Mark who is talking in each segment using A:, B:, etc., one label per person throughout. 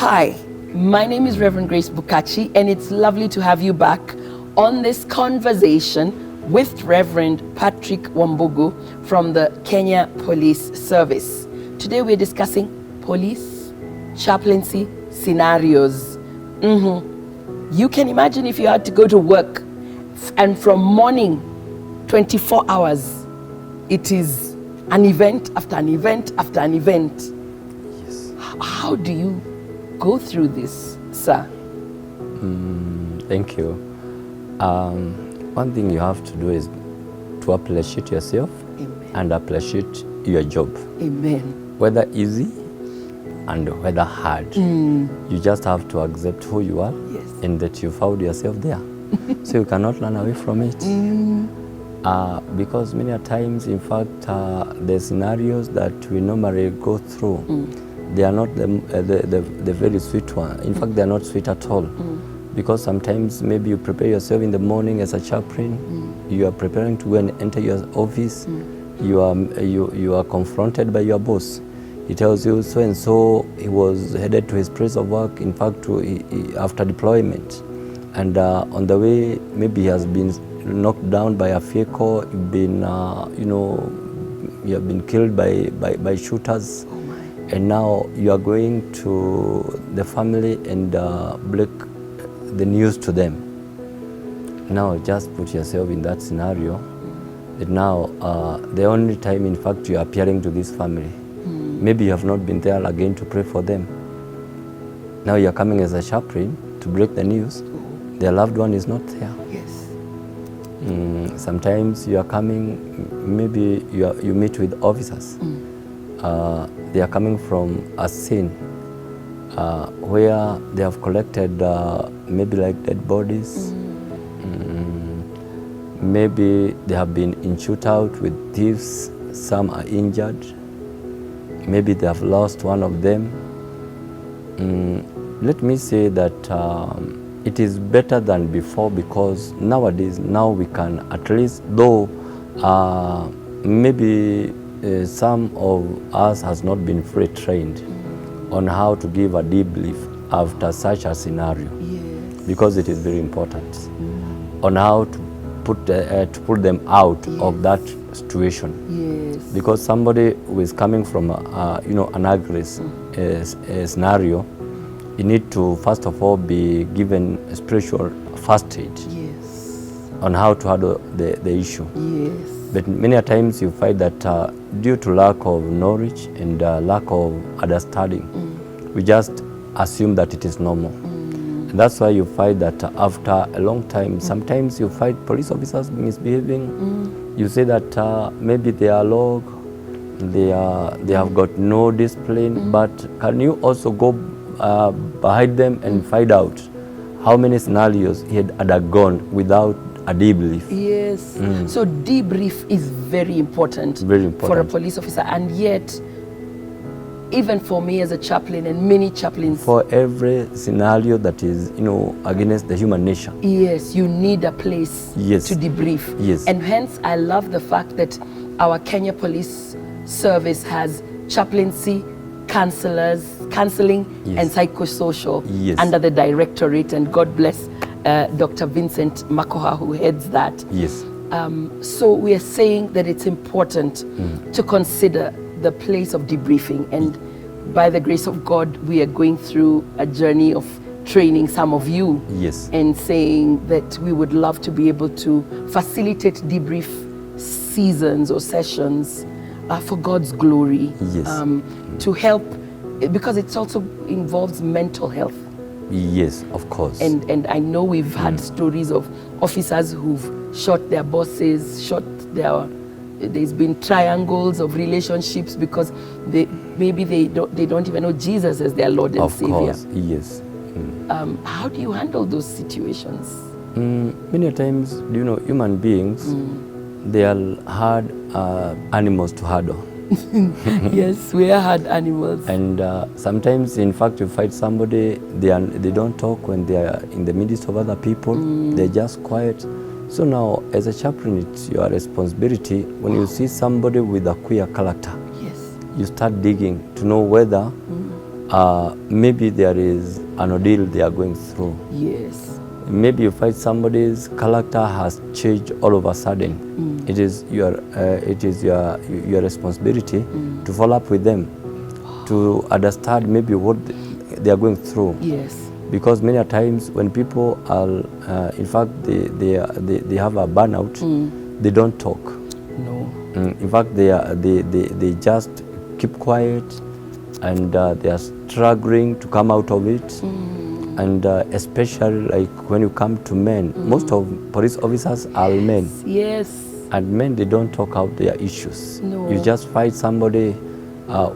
A: Hi, my name is Reverend Grace Bukachi, and it's lovely to have you back on this conversation with Reverend Patrick Wambugu from the Kenya Police Service. Today we're discussing police chaplaincy scenarios. You can imagine if you had to go to work and from morning 24 hours, it is an event after an event after an event.
B: Yes.
A: How do you go through this, sir?
B: Thank you. One thing you have to do is to appreciate yourself.
A: Amen.
B: And appreciate your job.
A: Amen.
B: Whether easy and whether hard. You just have to accept who you are.
A: Yes.
B: And that you found yourself there. So you cannot run away from it. Because many times, in fact, the scenarios that we normally go through, they are not the very sweet one. In fact, they are not sweet at all. Because sometimes maybe you prepare yourself in the morning as a chaplain, you are preparing to go and enter your office, you are confronted by your boss. He tells you so and so he was headed to his place of work, in fact, after deployment. And on the way, maybe he has been knocked down by a vehicle, you have been killed by shooters.
A: Oh my.
B: And now you are going to the family and break the news to them. Now just put yourself in that scenario. That now the only time, in fact, you are appearing to this family, maybe you have not been there again to pray for them. Now you are coming as a chaplain to break the news. Their loved one is not there.
A: Yes.
B: Sometimes you are coming, maybe you meet with officers. They are coming from a scene where they have collected maybe like dead bodies. Maybe they have been in shootout with thieves. Some are injured. Maybe they have lost one of them. Let me say that it is better than before, because nowadays, now we can at least, though maybe some of us has not been fully trained on how to give a debrief after such a scenario.
A: Yes.
B: Because it is very important on how to pull them out of that situation.
A: Yes.
B: Because somebody who is coming from an aggressive scenario, you need to first of all be given a spiritual first aid.
A: Yes.
B: On how to handle the issue.
A: Yes.
B: But many times you find that due to lack of knowledge and lack of understanding, we just assume that it is normal. And that's why you find that after a long time, sometimes you find police officers misbehaving. You say that maybe they are log, they have got no discipline, but can you also go behind them and find out how many scenarios he had undergone without a debrief?
A: Yes. So debrief is very important, for a police officer, and yet, even for me as a chaplain and many chaplains,
B: for every scenario that is, against the human nature.
A: Yes, you need a place to debrief.
B: Yes.
A: And hence, I love the fact that our Kenya Police Service has chaplaincy, counseling, and psychosocial under the directorate, and God bless Dr. Vincent Makoha, who heads that.
B: Yes.
A: So we are saying that it's important to consider the place of debriefing, and by the grace of God, we are going through a journey of training some of you, and saying that we would love to be able to facilitate debrief seasons or sessions for God's glory, to help, because it also involves mental health.
B: Yes, of course.
A: And I know we've had stories of officers who've shot their bosses, there's been triangles of relationships because they don't even know Jesus as their Lord and Savior.
B: Of course, yes.
A: How do you handle those situations?
B: Many times, human beings, they are hard animals to handle.
A: Yes, we are hard animals.
B: And sometimes, in fact, you find somebody, they don't talk when they are in the midst of other people. They're just quiet. So now, as a chaplain, it's your responsibility when you see somebody with a queer character.
A: Yes.
B: You start digging to know whether maybe there is an ordeal they are going through.
A: Yes.
B: Maybe you find somebody's character has changed all of a sudden. It is your responsibility to follow up with them, to understand maybe what they are going through.
A: Yes.
B: Because many times when people are, in fact, they have a burnout, they don't talk.
A: No.
B: In fact, they just keep quiet, and they are struggling to come out of it. And especially like when you come to men, most of police officers are men.
A: Yes.
B: And men, they don't talk out their issues.
A: No.
B: You just find somebody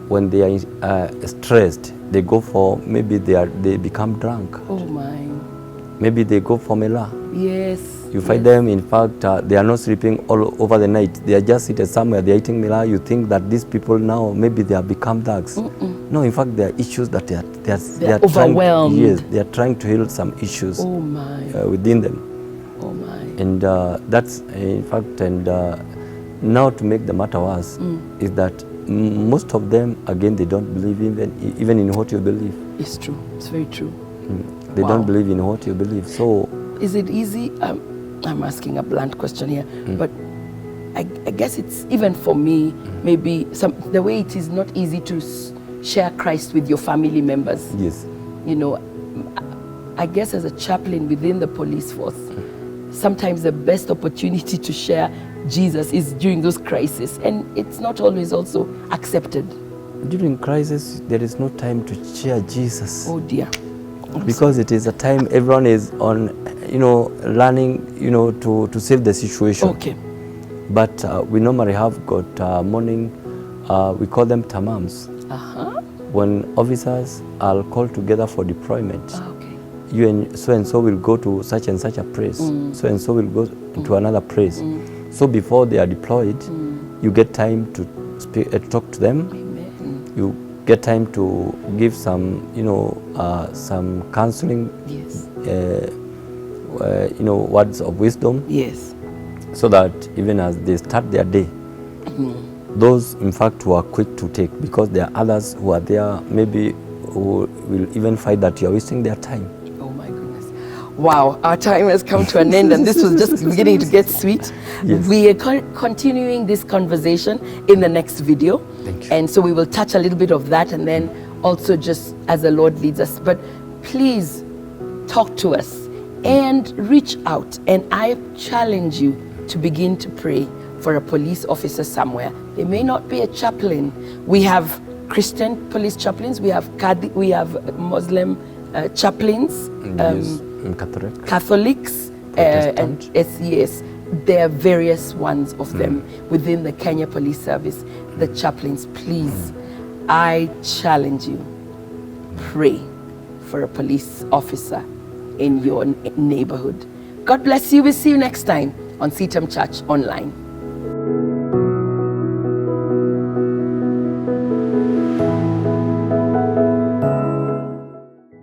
B: when they are stressed, they go for, maybe they become drunk.
A: Oh my.
B: Maybe they go for mela.
A: Yes.
B: You find them, in fact, they are not sleeping all over the night. They are just seated somewhere, they are eating mela. You think that these people now, maybe they have become thugs. No, in fact, there are issues that they are
A: overwhelmed.
B: Yes, they are trying to heal some issues within them.
A: Oh my.
B: And that's, in fact, and now to make the matter worse, is that most of them, again, they don't believe even in what you believe.
A: It's true. It's very true.
B: They don't believe in what you believe. So,
A: is it easy? I'm asking a blunt question here, but I guess it's, even for me, maybe the way it is not easy to share Christ with your family members.
B: Yes.
A: You know, I guess as a chaplain within the police force, sometimes the best opportunity to share Jesus is during those crises, and it's not always also accepted.
B: During crisis, there is no time to share Jesus.
A: Oh dear.
B: Because it is a time everyone is on, learning, to save the situation.
A: Okay.
B: But we normally have got morning, we call them tamams. When officers are called together for deployment.
A: Okay.
B: You and so will go to such and such a place. So and so will go to another place. So before they are deployed, you get time to talk to them.
A: Amen.
B: You get time to give some, some counseling.
A: Yes.
B: Words of wisdom.
A: Yes.
B: So that even as they start their day, those, in fact, who are quick to take, because there are others who are there, maybe who will even find that you are wasting their time.
A: Oh my goodness. Wow, our time has come to an end, and this was just beginning to get sweet.
B: Yes.
A: We are continuing this conversation in the next video.
B: Thank you.
A: And so we will touch a little bit of that, and then also just as the Lord leads us. But please talk to us and reach out. And I challenge you to begin to pray for a police officer somewhere. They may not be a chaplain. We have Christian police chaplains. We have Muslim chaplains.
B: Yes.
A: Catholics. And yes, there are various ones of them within the Kenya Police Service. The chaplains, please, I challenge you, pray for a police officer in your neighborhood. God bless you. We'll see you next time on CITAM Church Online.